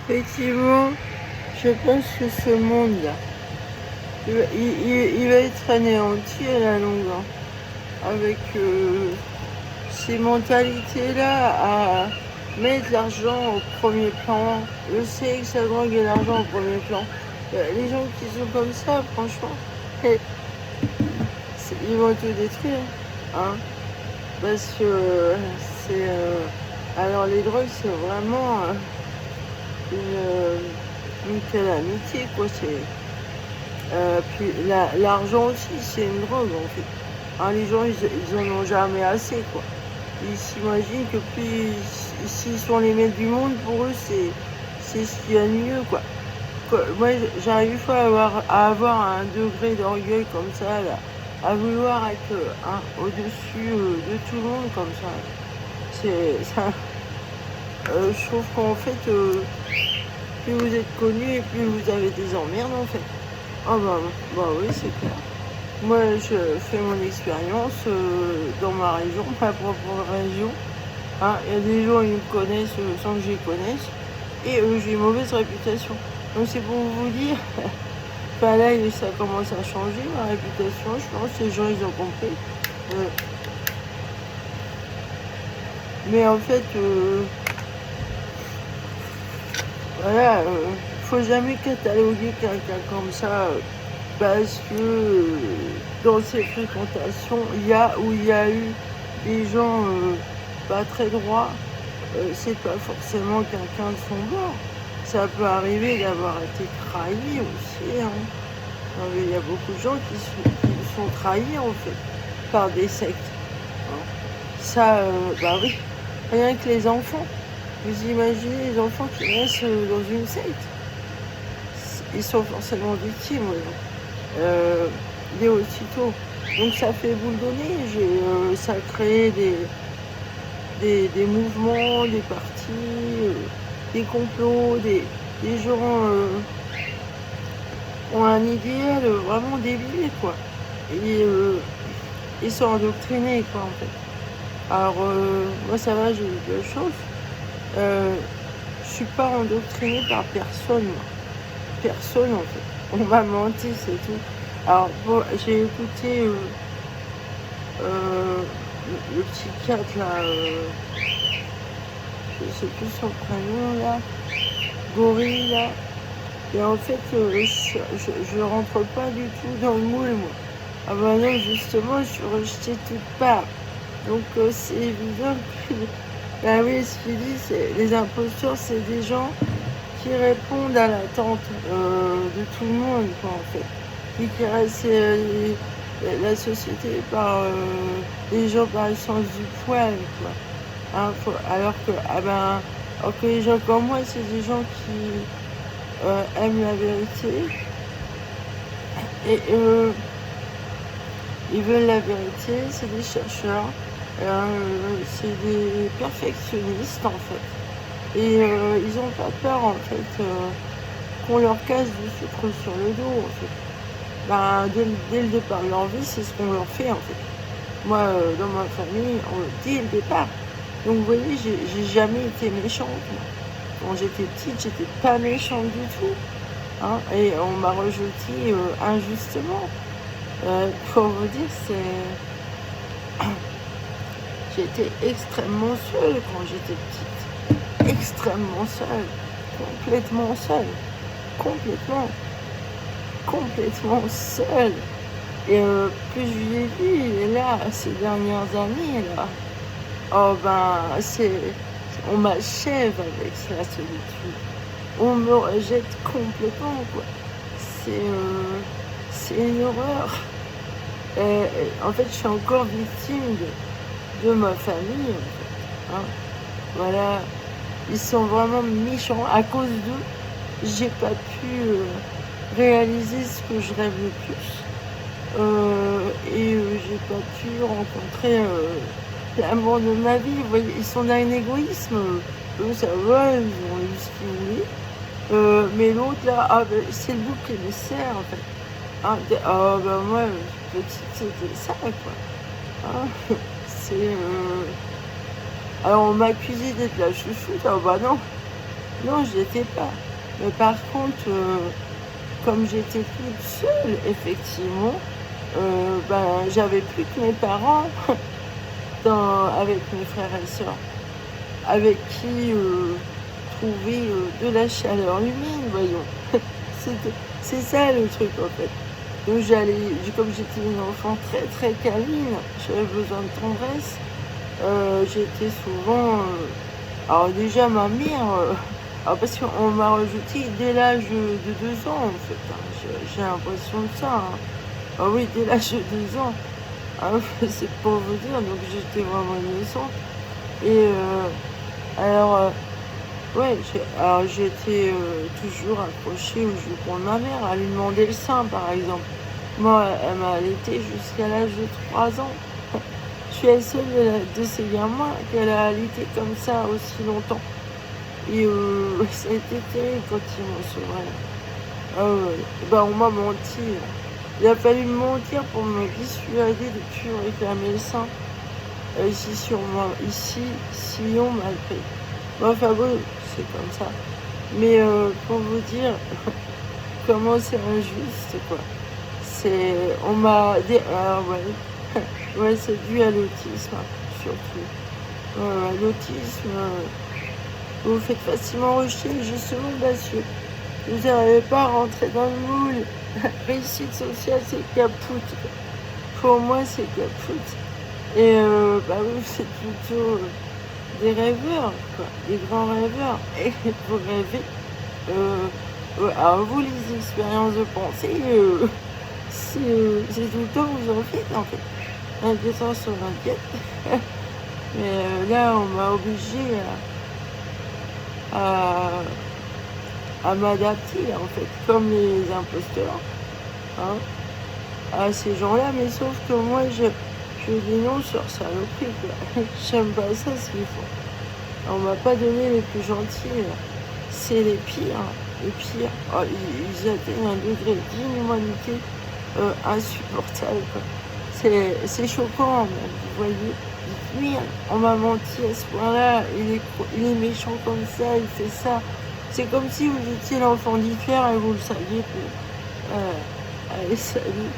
Effectivement, je pense que ce monde-là, il va être anéanti à la longue, hein, avec ces mentalités-là à mettre l'argent au premier plan. Je sais que ça drogue et l'argent au premier plan. Les gens qui sont comme ça, franchement, eh, ils vont tout détruire, hein, parce que c'est... alors les drogues, c'est vraiment une calamité, quoi. Puis l'argent aussi, c'est une drogue, en fait. Hein, les gens, ils en ont jamais assez, quoi. Ils s'imaginent que plus s'ils sont les maîtres du monde, pour eux, c'est ce qu'il y a de mieux, quoi. Moi, j'arrive pas à avoir un degré d'orgueil comme ça, là, à vouloir être au-dessus de tout le monde, comme ça. C'est ça. Je trouve qu'en fait, plus vous êtes connu et plus vous avez des emmerdes, en fait. Ah bah oui, c'est clair. Moi, je fais mon expérience dans ma région, ma propre région. Hein, il y a des gens qui me connaissent sans que je les connaisse. Et j'ai une mauvaise réputation. Donc c'est pour vous dire, bah là, ça commence à changer, ma réputation. Je pense que les gens, ils ont compris. Mais en fait, voilà, faut jamais cataloguer quelqu'un comme ça. Parce que dans ces fréquentations, il y a eu des gens pas très droits, c'est pas forcément quelqu'un de son bord. Ça peut arriver d'avoir été trahi aussi, hein. Il y a beaucoup de gens qui sont trahis en fait par des sectes, hein. Ça, bah oui, rien que les enfants. Vous imaginez les enfants qui naissent dans une secte, ils sont forcément victimes, dès aussitôt. Donc ça fait boule de neige, ça crée des mouvements, des partis, des complots, des gens ont un idéal vraiment débile, quoi. Et ils sont endoctrinés, quoi, en fait. Alors, moi, ça va, j'ai eu deux choses. Je suis pas endoctrinée par personne, moi. Personne, en fait. On m'a menti, c'est tout. Alors, bon, j'ai écouté le psychiatre, là, je sais plus son prénom, là, Gorille, là. Et en fait, je rentre pas du tout dans le moule, moi. Ah bah non, justement, je suis rejetée de toutes parts. Donc, c'est évident que, bah oui, ce qu'il dit, c'est les imposteurs, c'est des gens qui répondent à l'attente de tout le monde, quoi, en fait. Qui caressent la société par les gens par le sens du poil, quoi. Hein, alors que les gens comme moi, c'est des gens qui aiment la vérité et ils veulent la vérité, c'est des chercheurs, c'est des perfectionnistes en fait. Et ils n'ont pas peur en fait qu'on leur casse du sucre sur le dos en fait. Ben, dès le départ de leur vie, c'est ce qu'on leur fait en fait. Moi, dans ma famille, dès le départ. Donc vous voyez, j'ai jamais été méchante. Moi. Quand j'étais petite, j'étais pas méchante du tout. Hein, et on m'a rejetée injustement. Pour vous dire, j'étais extrêmement seule quand j'étais petite. Extrêmement seule. Complètement seule. Complètement seule. Et plus je vieillis, et là, ces dernières années, là, oh ben, on m'achève avec la solitude. On me rejette complètement, quoi. C'est une horreur. En fait, je suis encore victime de ma famille, en fait. Hein. Voilà, ils sont vraiment méchants. À cause d'eux, j'ai pas pu réaliser ce que je rêve le plus. Et j'ai pas pu rencontrer l'amour de ma vie. Vous voyez, ils sont d'un égoïsme. Eux, ça va, ils ont eu ce qu'ils voulaient. Mais l'autre, là, c'est le bouc émissaire, en fait. Moi, petite, c'était ça, quoi. Hein, c'est... Alors, on m'a accusé d'être la chouchoute. Ah bah non. Non, je l'étais pas. Mais par contre, comme j'étais toute seule, effectivement, ben, j'avais plus que mes parents avec mes frères et sœurs, avec qui trouver de la chaleur humaine, voyons. C'est ça le truc en fait. Donc comme j'étais une enfant très très câline, j'avais besoin de tendresse. J'étais souvent, alors déjà ma mère, alors parce qu'on m'a rejeté dès l'âge de 2 ans en fait, hein, j'ai l'impression de ça, hein. Ah oui, dès l'âge de 2 ans, ah, c'est pour vous dire, donc j'étais vraiment innocente. Et alors, ouais, alors j'étais toujours accrochée aux jupons de ma mère, à lui demander le sein par exemple. Moi, elle m'a allaitée jusqu'à l'âge de 3 ans. Je suis la seule de ces gamins qu'elle a allaité comme ça aussi longtemps. Et ça a été terrible quand ils m'ont sauvé. Ah ouais, bah on m'a menti. Il a fallu me mentir pour me dissuader de plus réclamer le sein. Ici sur moi, ici, Sillon m'a pris. Bon, enfin bon, c'est comme ça. Mais pour vous dire comment c'est injuste, quoi. On m'a dit, ah ouais, ouais, c'est dû à l'autisme, surtout. L'autisme, vous faites facilement rejeter justement audacieux. Vous n'arrivez pas à rentrer dans le moule. Réussite sociale, c'est capoute. Pour moi, c'est capoute. Et bah oui, c'est plutôt des rêveurs, quoi, des grands rêveurs. Et vous rêvez. Alors vous, les expériences de pensée, c'est tout le temps que vous en faites en fait. 24 heures sur 24. Mais là, on m'a obligé à m'adapter en fait, comme les imposteurs, hein, à ces gens-là. Mais sauf que moi, je dénonce leur saloperie, quoi. J'aime pas ça ce qu'ils font. On m'a pas donné les plus gentils, c'est les pires. Les pires, oh, ils atteignent un degré d'inhumanité insupportable, quoi. C'est choquant même, vous voyez. Merde, on m'a menti à ce point-là, il est méchant comme ça, il fait ça. C'est comme si vous étiez l'enfant d'Hitler et vous le saviez. Allez, salut.